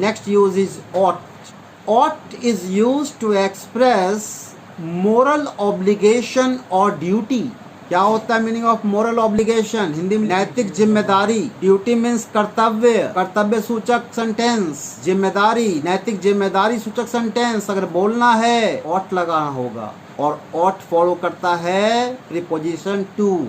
Next use is ought. Ought is used to express moral obligation or duty. क्या होता है meaning of moral obligation? Hindi में नैतिक जिम्मेदारी। ड्यूटी मीन्स कर्तव्य, कर्तव्य सूचक सेंटेंस। जिम्मेदारी, नैतिक जिम्मेदारी सूचक सेंटेंस। अगर बोलना है ऑट लगाना होगा और ऑट फॉलो करता है preposition to.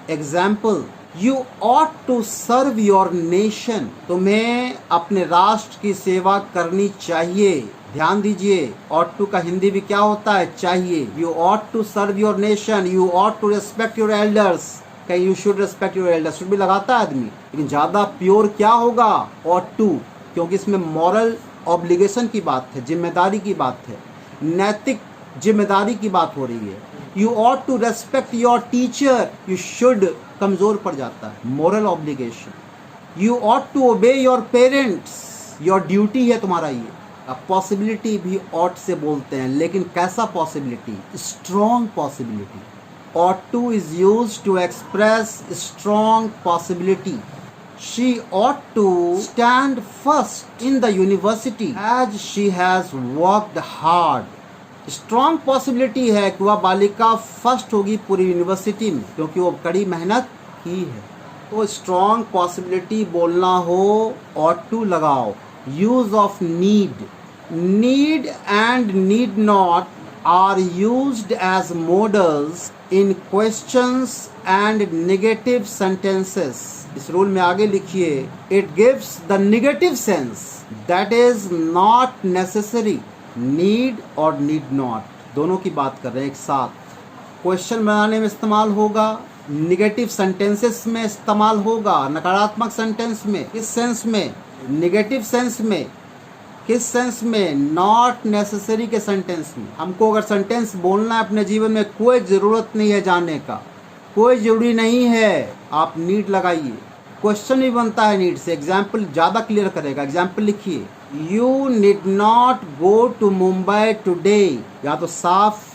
Example, you ought to serve your nation. तुम्हें अपने राष्ट्र की सेवा करनी चाहिए। ध्यान दीजिए, ऑट टू का हिंदी भी क्या होता है? चाहिए। You ought to serve your nation, you ought to respect your elders. कहीं you should respect your elders, should भी लगाता है आदमी, लेकिन ज्यादा प्योर क्या होगा? ऑट टू, क्योंकि इसमें मॉरल ऑब्लिगेशन की बात है, जिम्मेदारी की बात है, नैतिक जिम्मेदारी की बात हो रही है। You ought to respect your teacher, you should कमजोर पड़ जाता है, moral obligation. You ought to obey your parents, your duty है तुम्हारा ये। अब पॉसिबिलिटी भी ऑट से बोलते हैं, लेकिन कैसा possibility? Strong possibility. ought to is used to express strong possibility. She ought to stand first in the university as she has worked hard. Strong possibility है कि वह बालिका फर्स्ट होगी पूरी यूनिवर्सिटी में, क्योंकि वो कड़ी मेहनत की है। तो स्ट्रॉन्ग पॉसिबिलिटी बोलना हो ought to लगाओ। Use of need, need and need not are used as models in questions and negative sentences. इस रूल में आगे लिखिए, it gives the negative sense that is not necessary. need और need not दोनों की बात कर रहे हैं एक साथ। क्वेश्चन बनाने में इस्तेमाल होगा, निगेटिव सेंटेंसेस में इस्तेमाल होगा, नकारात्मक सेंटेंस में। किस सेंस में? निगेटिव सेंस में। किस सेंस में? नॉट नेसेसरी के सेंटेंस में। हमको अगर सेंटेंस बोलना है अपने जीवन में, कोई ज़रूरत नहीं है जाने का, कोई जरूरी नहीं है, आप नीड लगाइए। क्वेश्चन भी बनता है नीड से, एग्जाम्पल ज़्यादा क्लियर करेगा। एग्जाम्पल लिखिए, you need not go to Mumbai today. या तो साफ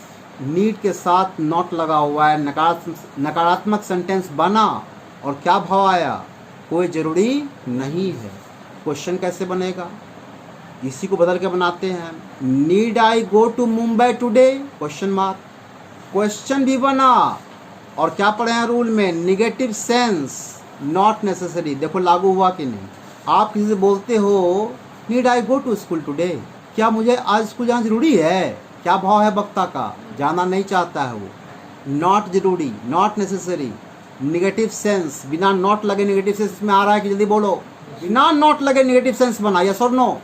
नीड के साथ नॉट लगा हुआ है, नकारात्मक सेंटेंस बना और क्या भाव आया? कोई ज़रूरी नहीं है। क्वेश्चन कैसे बनेगा? इसी को बदल के बनाते हैं। Need I go to Mumbai today? Question mark. Question भी बना और क्या पढ़े हैं रूल में? Negative sense, not necessary. देखो लागू हुआ कि नहीं। आप किसी से बोलते हो need I go to school today, क्या मुझे आज स्कूल जाना जरूरी है? क्या भाव है वक्ता का? जाना नहीं चाहता है वो। नॉट जरूरी, नॉट नेसेसरी, निगेटिव सेंस। बिना नॉट लगे निगेटिव सेंस में आ रहा है कि जल्दी बोलो। बिना नॉट लगे निगेटिव सेंस बना, यस और नो?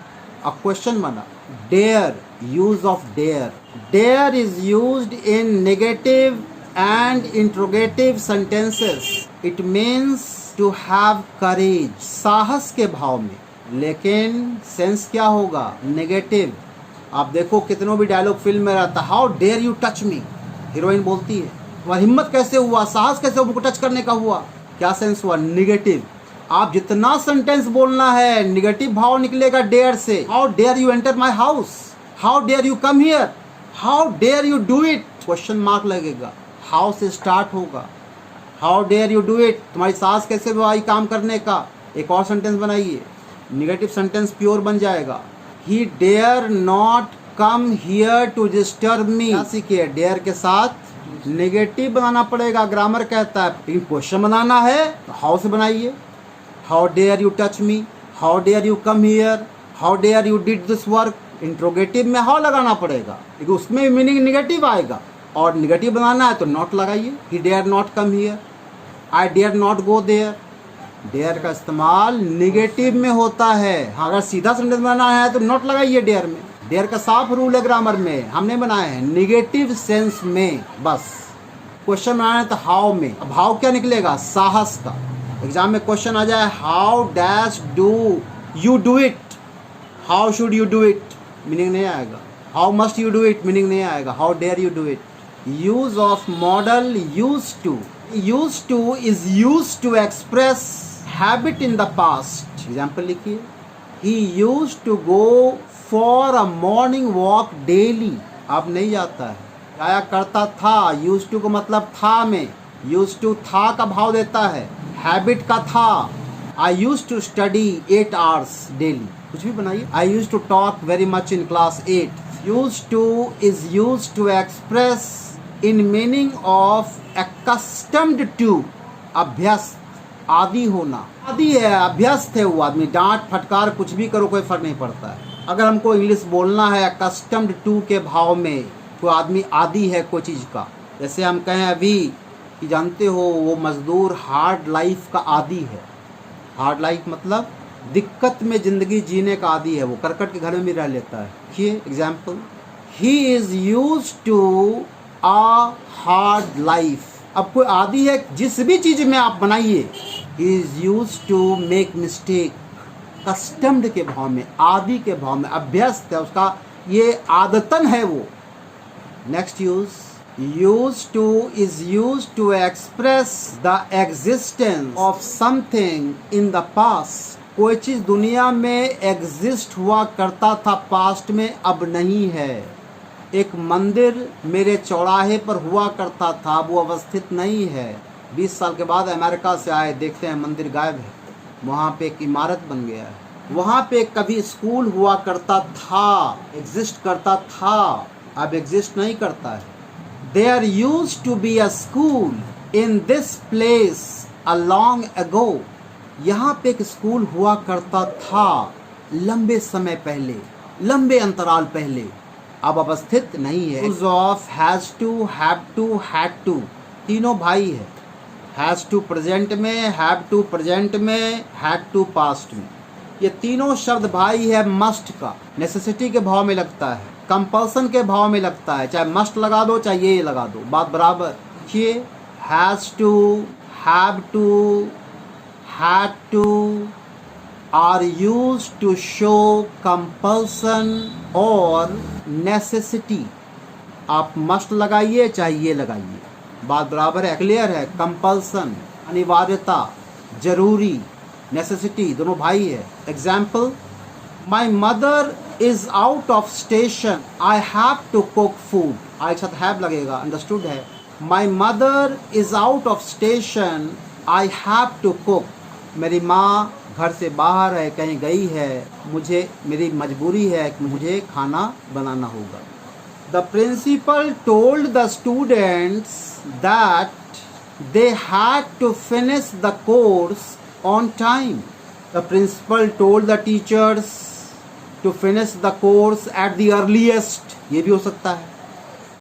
अब क्वेश्चन बना। Dare, use of dare. Dare is used in negative and interrogative sentences. It means to have courage, साहस के भाव में, लेकिन सेंस क्या होगा? नेगेटिव। आप देखो कितनों भी डायलॉग फिल्म में रहता, how dare you touch me, heroine बोलती है। वह हिम्मत कैसे हुआ, साहस कैसे उनको टच करने का हुआ? क्या सेंस हुआ? निगेटिव। आप जितना सेंटेंस बोलना है निगेटिव भाव निकलेगा डेयर से। How dare you enter my house, how dare you come here, how dare you do it, question mark लगेगा। हाउ से स्टार्ट होगा, how dare you do it, तुम्हारी साहस कैसे हुआ काम करने का? एक और सेंटेंस बनाइए, निगेटिव सेंटेंस प्योर बन जाएगा। He dare not come here to disturb me. सीखिए, डेयर के साथ निगेटिव बनाना पड़ेगा, ग्रामर कहता है। लेकिन क्वेश्चन बनाना है तो हाउ से बनाइए। How dare you touch me, how dare you come here, how dare you did this work. Interrogative में हाउ लगाना पड़ेगा, लेकिन उसमें भी मीनिंग निगेटिव आएगा। और निगेटिव बनाना है तो नॉट लगाइए। He dare not come here, I dare not go there. Dare का इस्तेमाल निगेटिव में होता है। हाँ, अगर सीधा सेंटेंस बनाना है तो नॉट लगाइए डेयर में। डेयर का साफ रूल है ग्रामर में, हमने बनाए हैं निगेटिव सेंस में। बस क्वेश्चन बनाना है तो हाउ में। अब हाउ क्या निकलेगा? साहस का। एग्जाम में क्वेश्चन आ जाए, how dash do you do it, how should you do it, meaning नहीं आएगा। How must you do it, meaning नहीं आएगा। How dare you do it. Use of modal use to. Use to is use to express habit in the past. Example लिखिए, he use to go for a morning walk daily. अब नहीं जाता है, जाया करता था। यूज टू का मतलब था में, यूज टू था का भाव देता है, हैबिट का था। I use to study 8 hours daily, कुछ भी बनाइए। I use to talk very much in class 8। Use to is use to express in meaning of accustomed to, अभ्यस्त, आदि होना। आदि है, अभ्यस्त है वो आदमी, डांट फटकार कुछ भी करो कोई फर्क नहीं पड़ता है। अगर हमको इंग्लिश बोलना है accustomed to के भाव में, तो आदमी आदि है कोई चीज़ का। जैसे हम कहें अभी कि जानते हो वो मजदूर हार्ड लाइफ का आदी है। हार्ड लाइफ मतलब दिक्कत में ज़िंदगी जीने का आदी है, वो करकट के घर में भी रह लेता है। देखिए example, he is use to a hard life. अब कोई आदी है, जिस भी चीज़ में आप बनाइए, he is use to make mistake. कस्टम्ड के भाव में, आदि के भाव में, अभ्यस्त है उसका, ये आदतन है वो। Next use, use to is use to express the existence of something in the past. कोई चीज दुनिया में एग्जिस्ट हुआ करता था पास्ट में, अब नहीं है। एक मंदिर मेरे चौराहे पर हुआ करता था, वो अवस्थित नहीं है। 20 साल के बाद अमेरिका से आए, देखते हैं मंदिर गायब है, वहाँ पे एक इमारत बन गया है। वहाँ पे कभी स्कूल हुआ करता था, एग्जिस्ट करता था, अब एग्जिस्ट नहीं करता है। There used to be a school in this place a long ago. यहाँ पे एक स्कूल हुआ करता था लंबे समय पहले, लंबे अंतराल पहले, अब अवस्थित नहीं है। Use of has to, have to, had to, तीनों भाई है। हैज टू प्रेजेंट में, हैव टू प्रेजेंट में, हैड टू पास्ट में। ये तीनों शब्द भाई है मस्ट का, नेसेसिटी के भाव में लगता है, कंपल्सन के भाव में लगता है। चाहे मस्ट लगा दो, चाहे ये लगा दो, बात बराबर। देखिए has to, have to, had to are use to show compulsion और नेसेसिटी। आप मस्ट लगाइए, चाहे ये लगाइए, बात बराबर है, क्लियर है। कंपल्सन अनिवार्यता, जरूरी, नेसेसिटी, दोनों भाई है। Example, my mother is out of station, I have to cook food. I साथ हैव लगेगा, अंडरस्टूड है। My mother is out of station, I have to cook. मेरी माँ घर से बाहर है, कहीं गई है, मुझे, मेरी मजबूरी है कि मुझे खाना बनाना होगा। The principal told the students that they had to finish the course on time. The principal told the teachers to finish the course at the earliest. ये भी हो सकता है।